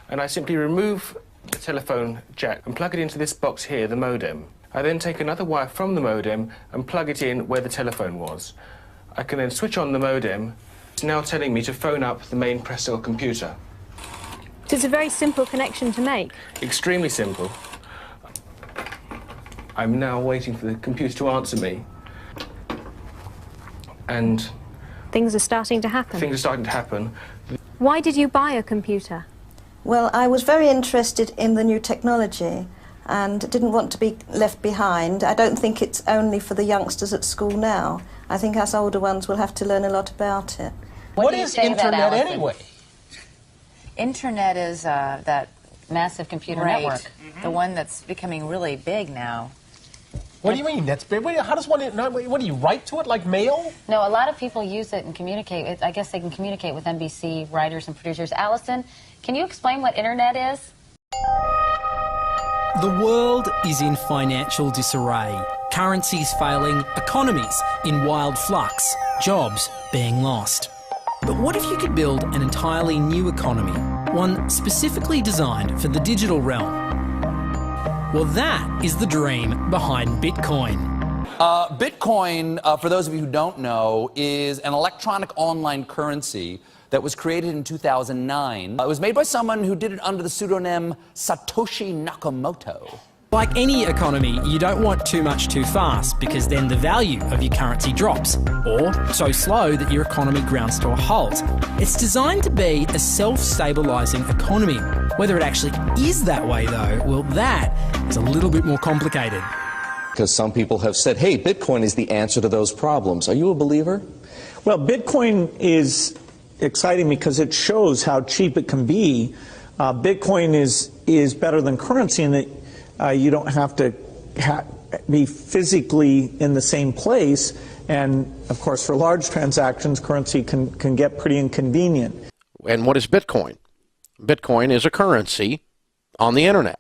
and I simply remove the telephone jack and plug it into this box here, the modem. I then take another wire from the modem and plug it in where the telephone was. I can then switch on the modem. It's now telling me to phone up the main Prestel computer. So it's a very simple connection to make. Extremely simple. I'm now waiting for the computer to answer me. And things are starting to happen. Things are starting to happen. Why did you buy a computer? Well, I was very interested in the new technology and didn't want to be left behind. I don't think it's only for the youngsters at school now. I think us older ones will have to learn a lot about it. What is Internet anyway? Internet is that massive computer network, the one that's becoming really big now. What do you mean? That's big. How does one? What do you write to it like mail? No, a lot of people use it and communicate. I guess they can communicate with NBC writers and producers. Allison, can you explain what Internet is? The world is in financial disarray. Currencies failing, economies in wild flux, jobs being lost. But what if you could build an entirely new economy, one specifically designed for the digital realm? Well, that is the dream behind Bitcoin. Bitcoin, for those of you who don't know, is an electronic online currency that was created in 2009. It was made by someone who did it under the pseudonym Satoshi Nakamoto. Like any economy, you don't want too much too fast because then the value of your currency drops, or so slow that your economy grounds to a halt. It's designed to be a self-stabilising economy. Whether it actually is that way though, well, that is a little bit more complicated. Because some people have said, hey, Bitcoin is the answer to those problems. Are you a believer? Well, Bitcoin is exciting because it shows how cheap it can be. Bitcoin is better than currency in that you don't have to be physically in the same place, and of course for large transactions currency can get pretty inconvenient. And what is Bitcoin? Bitcoin is a currency on the internet.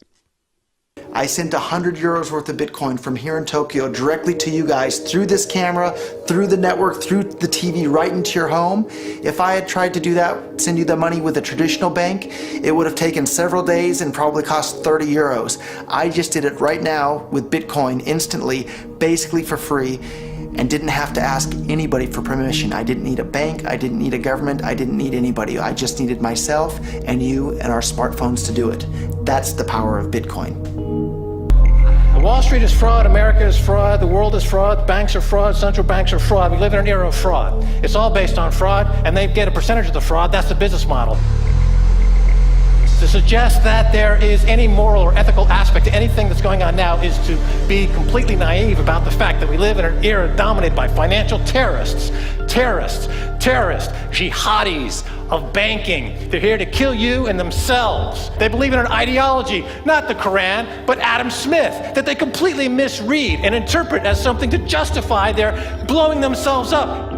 I sent 100 euros worth of Bitcoin from here in Tokyo directly to you guys through this camera, through the network, through the TV, right into your home. If I had tried to do that, send you the money with a traditional bank, it would have taken several days and probably cost 30 euros. I just did it right now with Bitcoin instantly, basically for free, and didn't have to ask anybody for permission. I didn't need a bank, I didn't need a government, I didn't need anybody. I just needed myself and you and our smartphones to do it. That's the power of Bitcoin. Wall Street is fraud, America is fraud, the world is fraud, banks are fraud, central banks are fraud. We live in an era of fraud. It's all based on fraud, and they get a percentage of the fraud. That's the business model. To suggest that there is any moral or ethical aspect to anything that's going on now is to be completely naive about the fact that we live in an era dominated by financial terrorists, jihadis of banking. They're here to kill you and themselves. They believe in an ideology, not the Quran, but Adam Smith, that they completely misread and interpret as something to justify their blowing themselves up.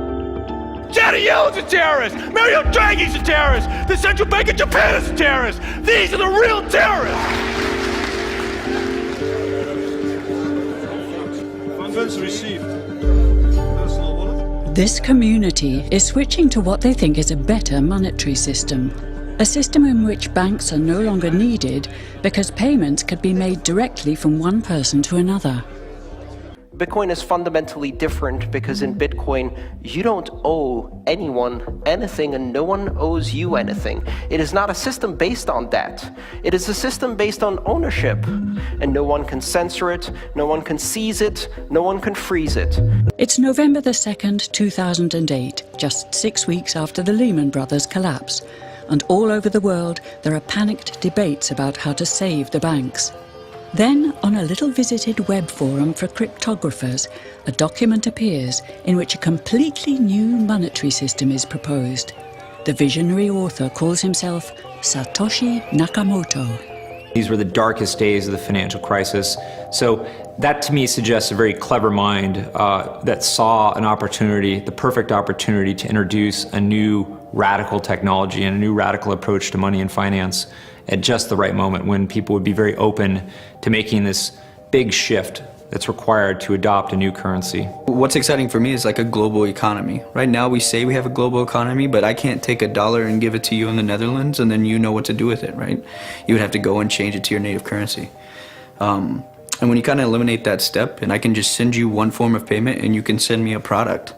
Janet Yellen's a terrorist! Mario Draghi's a terrorist! The Central Bank of Japan is a terrorist! These are the real terrorists! Funds received. This community is switching to what they think is a better monetary system. A system in which banks are no longer needed because payments could be made directly from one person to another. Bitcoin is fundamentally different because in Bitcoin, you don't owe anyone anything and no one owes you anything. It is not a system based on debt. It is a system based on ownership. And no one can censor it, no one can seize it, no one can freeze it. It's November the 2nd, 2008, just 6 weeks after the Lehman Brothers collapse. And all over the world, there are panicked debates about how to save the banks. Then, on a little visited web forum for cryptographers, a document appears in which a completely new monetary system is proposed. The visionary author calls himself Satoshi Nakamoto. These were the darkest days of the financial crisis. So that to me suggests a very clever mind that saw an opportunity, the perfect opportunity to introduce a new radical technology and a new radical approach to money and finance at just the right moment when people would be very open to making this big shift that's required to adopt a new currency. What's exciting for me is like a global economy. Right now we say we have a global economy, but I can't take $1 and give it to you in the Netherlands and then you know what to do with it, right? You would have to go and change it to your native currency. And when you kind of eliminate that step, and I can just send you one form of payment and you can send me a product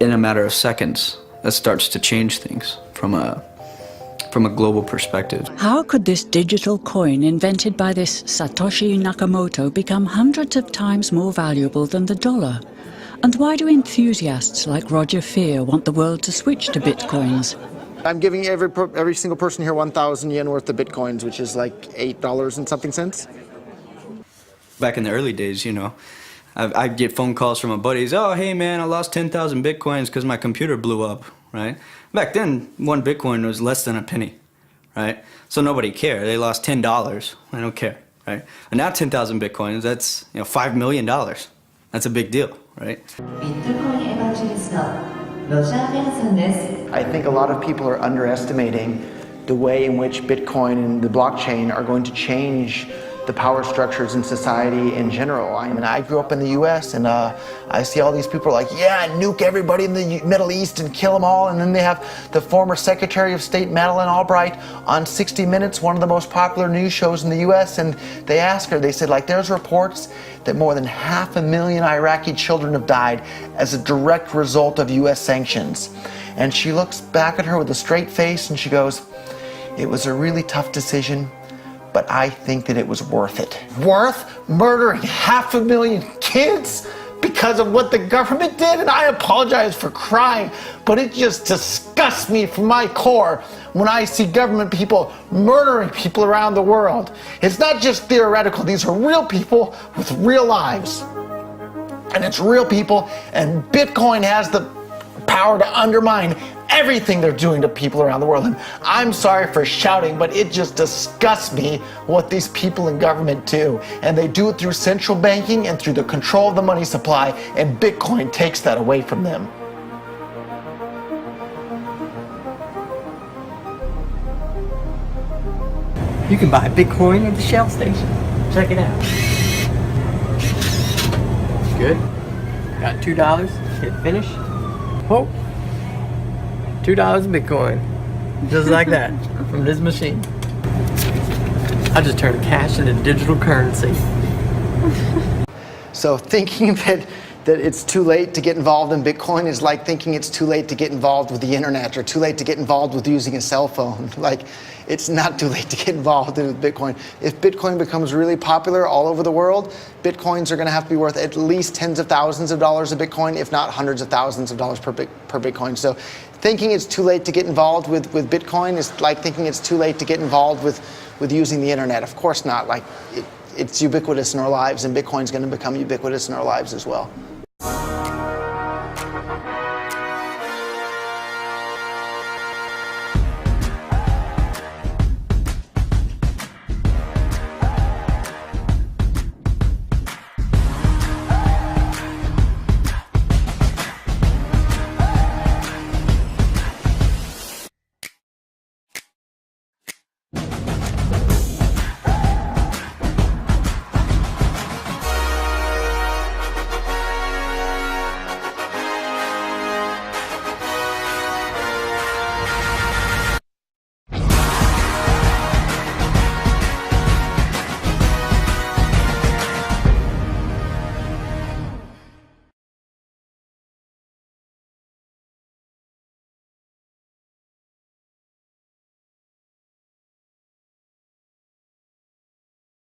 in a matter of seconds, that starts to change things from a global perspective. How could this digital coin invented by this Satoshi Nakamoto become hundreds of times more valuable than the dollar? And why do enthusiasts like Roger Fear want the world to switch to bitcoins? I'm giving every single person here 1,000 yen worth of bitcoins, which is like $8 and something cents. Back in the early days, you know, I'd get phone calls from my buddies, oh, hey man, I lost 10,000 bitcoins because my computer blew up, right? Back then, one bitcoin was less than a penny, right? So nobody cared. They lost $10. I don't care, right? And now 10,000 bitcoins, that's, you know, $5 million. That's a big deal, right? I think a lot of people are underestimating the way in which Bitcoin and the blockchain are going to change the power structures in society in general. I mean, I grew up in the US and I see all these people like, yeah, nuke everybody in the Middle East and kill them all. And then they have the former Secretary of State Madeleine Albright on 60 Minutes, one of the most popular news shows in the US, and they asked her, they said, like, there's reports that more than 500,000 Iraqi children have died as a direct result of US sanctions. And she looks back at her with a straight face and she goes, it was a really tough decision, but I think that it was worth it. Worth murdering 500,000 kids because of what the government did? And I apologize for crying, but it just disgusts me from my core when I see government people murdering people around the world. It's not just theoretical, these are real people with real lives. And it's real people, and Bitcoin has the power to undermine everything they're doing to people around the world. And I'm sorry for shouting, but it just disgusts me what these people in government do. And they do it through central banking and through the control of the money supply, and Bitcoin takes that away from them. You can buy Bitcoin at the Shell station. Check it out. Good. Got $2. Hit finish. Oh. $2 Bitcoin, just like that, from this machine. I just turned cash into digital currency. So thinking that it's too late to get involved in Bitcoin is like thinking it's too late to get involved with the internet or too late to get involved with using a cell phone. Like, it's not too late to get involved with Bitcoin. If Bitcoin becomes really popular all over the world, Bitcoins are going to have to be worth at least tens of thousands of dollars a Bitcoin, if not hundreds of thousands of dollars per Bitcoin. So thinking it's too late to get involved with Bitcoin is like thinking it's too late to get involved with using the internet. Of course not. Like, it's ubiquitous in our lives, and Bitcoin's going to become ubiquitous in our lives as well.